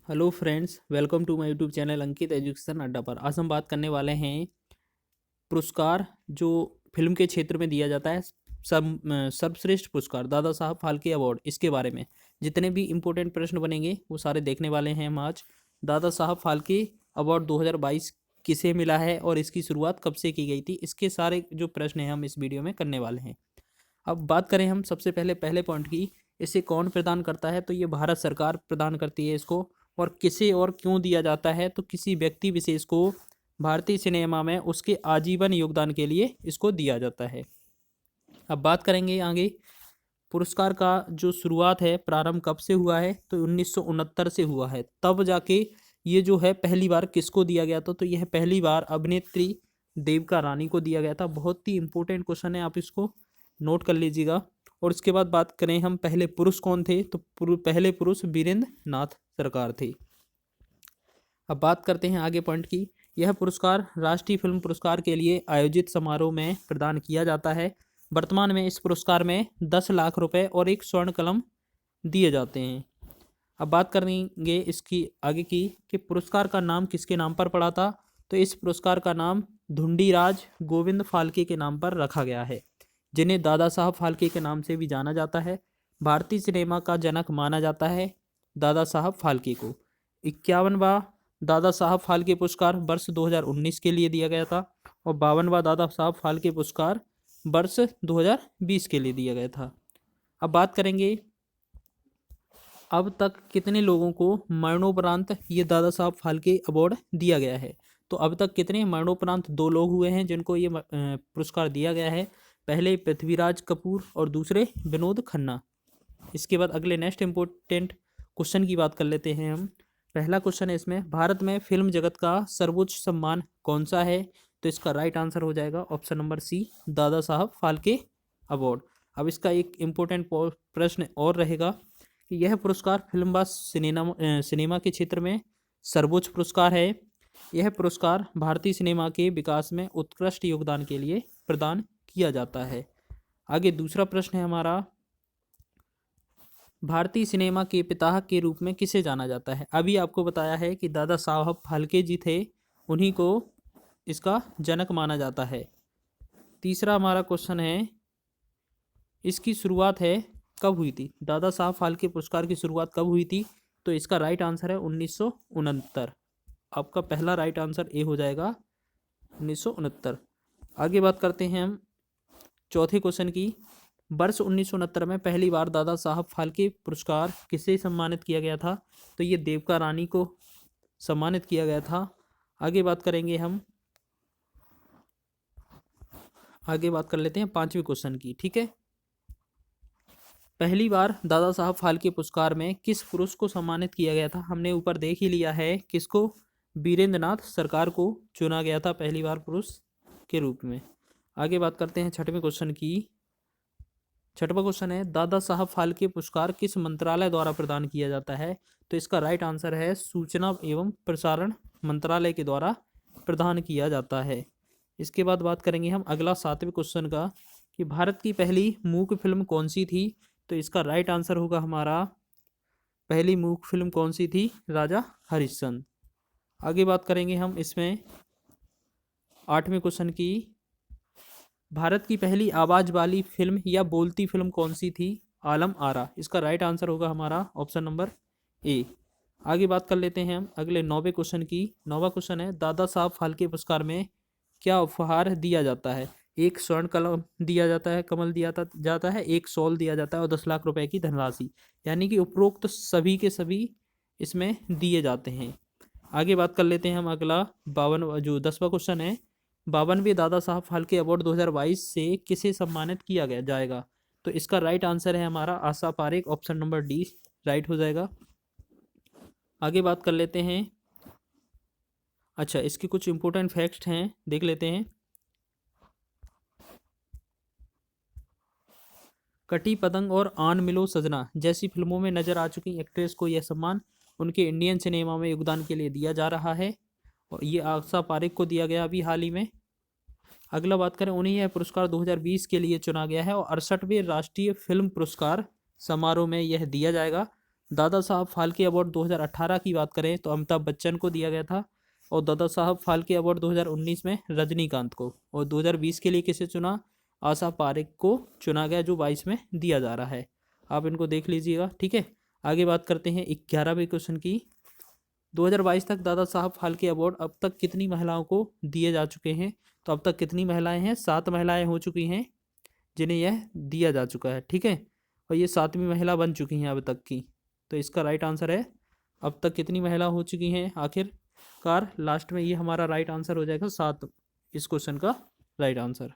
Hello friends, welcome to my YouTube channel Ankit education Adda पर। आज हम बात करने वाले हैं पुरस्कार जो फिल्म के क्षेत्र में दिया जाता है। सर्वश्रेष्ठ पुरस्कार दादा साहब फाल्के अवार्ड, इसके बारे में जितने भी इम्पोर्टेंट प्रश्न बनेंगे वो सारे देखने वाले हैं हम आज। दादा साहब फाल्के अवार्ड 2022 किसे मिला है और इसकी शुरुआत कब से की गई थी, इसके सारे जो प्रश्न हैं हम इस वीडियो में करने वाले हैं। अब बात करें हम सबसे पहले पॉइंट की, इसे कौन प्रदान करता है, तो ये भारत सरकार प्रदान करती है इसको। और किसे और क्यों दिया जाता है, तो किसी व्यक्ति विशेष को भारतीय सिनेमा में उसके आजीवन योगदान के लिए इसको दिया जाता है। अब बात करेंगे आगे, पुरस्कार का जो शुरुआत है, प्रारंभ कब से हुआ है, तो 1969 से हुआ है। तब जाके ये जो है पहली बार किसको दिया गया था, तो यह पहली बार अभिनेत्री देविका रानी को दिया गया था। बहुत ही इंपॉर्टेंट क्वेश्चन है, आप इसको नोट कर लीजिएगा। और इसके बाद बात करें हम पहले पुरुष कौन थे, तो पहले पुरुष वीरेंद्र नाथ सरकार थे। अब बात करते हैं आगे पॉइंट की। यह पुरस्कार राष्ट्रीय फिल्म पुरस्कार के लिए आयोजित समारोह में प्रदान किया जाता है। वर्तमान में इस पुरस्कार में 10 लाख रुपए और एक स्वर्ण कलम दिए जाते हैं। अब बात करेंगे इसकी आगे की कि पुरस्कार का नाम किसके नाम पर पड़ा था, तो इस पुरस्कार का नाम धुंडीराज गोविंद फाल्के के नाम पर रखा गया है, जिन्हें दादा साहब फाल्के के नाम से भी जाना जाता है। भारतीय सिनेमा का जनक माना जाता है दादा साहब फाल्के को। 51वां दादा साहब फाल्के पुरस्कार वर्ष 2019 के लिए दिया गया था और 52वां दादा साहब फाल्के पुरस्कार वर्ष 2020 के लिए दिया गया था। अब बात करेंगे अब तक कितने लोगों को मरणोपरांत ये दादा साहब फाल्के अवार्ड दिया गया है, तो अब तक कितने मरणोपरांत 2 लोग हुए हैं जिनको ये पुरस्कार दिया गया है। पहले पृथ्वीराज कपूर और दूसरे विनोद खन्ना। इसके बाद अगले नेक्स्ट इम्पोर्टेंट क्वेश्चन की बात कर लेते हैं हम। पहला क्वेश्चन है इसमें, भारत में फिल्म जगत का सर्वोच्च सम्मान कौन सा है, तो इसका राइट आंसर हो जाएगा option number C, Dada Saheb Phalke award. अब इसका एक इम्पोर्टेंट प्रश्न और रहेगा कि यह पुरस्कार फिल्म व सिनेमा के क्षेत्र में सर्वोच्च पुरस्कार है। यह पुरस्कार भारतीय सिनेमा के विकास में उत्कृष्ट योगदान के लिए प्रदान किया जाता है। आगे दूसरा प्रश्न है हमारा, भारतीय सिनेमा के पिता के रूप में किसे जाना जाता है। अभी आपको बताया है कि दादा साहब फाल्के जी थे, उन्हीं को इसका जनक माना जाता है। तीसरा हमारा क्वेश्चन है, इसकी शुरुआत है कब हुई थी, दादा साहब फाल्के पुरस्कार की शुरुआत कब हुई थी, तो इसका राइट आंसर है 1969। आपका पहला राइट आंसर ए हो जाएगा 1969। आगे बात करते हैं हम चौथे क्वेश्चन की। वर्ष 1969 में पहली बार दादा साहब फाल्के पुरस्कार किसे सम्मानित किया गया था, तो ये देविका रानी को सम्मानित किया गया था। आगे बात करेंगे हम, आगे बात कर लेते हैं पांचवें क्वेश्चन की, ठीक है। पहली बार दादा साहब फाल्के पुरस्कार में किस पुरुष को सम्मानित किया गया था, हमने ऊपर देख ही लिया है, किसको, वीरेंद्र नाथ सरकार को चुना गया था पहली बार पुरुष के रूप में। आगे बात करते हैं छठवें क्वेश्चन की। छठवां क्वेश्चन है, दादा साहब फाल्के पुरस्कार किस मंत्रालय द्वारा प्रदान किया जाता है, तो इसका राइट आंसर है सूचना एवं प्रसारण मंत्रालय के द्वारा प्रदान किया जाता है। इसके बाद बात करेंगे हम अगला सातवें क्वेश्चन का कि भारत की पहली मूक फिल्म कौन सी थी, तो इसका राइट आंसर होगा हमारा, पहली मूक फिल्म कौन सी थी, राजा हरिश्चंद्र। आगे बात करेंगे हम इसमें आठवें क्वेश्चन की, भारत की पहली आवाज वाली फिल्म या बोलती फिल्म कौन सी थी, आलम आरा। इसका राइट आंसर होगा हमारा ऑप्शन नंबर ए। आगे बात कर लेते हैं हम अगले 9वें क्वेश्चन की। 9वां क्वेश्चन है, दादा साहब फाल्के पुरस्कार में क्या उपहार दिया जाता है, एक स्वर्ण कलम दिया जाता है, कमल दिया जाता है, एक शॉल दिया जाता है और 10 लाख रुपए की धनराशि, यानी कि उपरोक्त सभी के सभी इसमें दिए जाते हैं। आगे बात कर लेते हैं हम अगला 10वां क्वेश्चन है, 52वें दादा साहब फाल्के अवार्ड 2022 से किसे सम्मानित किया गया जाएगा, तो इसका राइट आंसर है हमारा Asha Parekh, option number D right हो जाएगा। आगे बात कर लेते हैं, अच्छा इसके कुछ इंपॉर्टेंट फैक्ट्स हैं, देख लेते हैं। कटी पतंग और आन मिलो सजना जैसी फिल्मों में नजर आ चुकी एक्ट्रेस को यह सम्मान उनके इंडियन सिनेमा में योगदान के लिए दिया जा रहा है और ये आशा पारेख को दिया गया अभी हाल ही में। अगला बात करें, उन्हें यह पुरस्कार 2020 के लिए चुना गया है और 68वें राष्ट्रीय फिल्म पुरस्कार समारोह में यह दिया जाएगा। दादा साहब फाल्के अवार्ड 2018 की बात करें तो अमिताभ बच्चन को दिया गया था, और दादा साहब फाल्के अवार्ड 2019 में रजनीकांत को, और 2020 के लिए किसे चुना, आशा पारेख को चुना गया, जो 22 में दिया जा रहा है। आप इनको देख लीजिएगा, ठीक है। आगे बात करते हैं 11वें क्वेश्चन की। 2022 तक दादा साहब फाल्के अवार्ड अब तक कितनी महिलाओं को दिए जा चुके हैं? तो अब तक कितनी महिलाएं हैं? 7 महिलाएं हो चुकी हैं जिन्हें यह दिया जा चुका है, ठीक है। और ये 7वीं महिला बन चुकी हैं अब तक की। तो इसका राइट आंसर है, अब तक कितनी महिला हो चुकी हैं आखिरकार, लास्ट में ये हमारा राइट आंसर हो जाएगा 7, इस क्वेश्चन का राइट आंसर।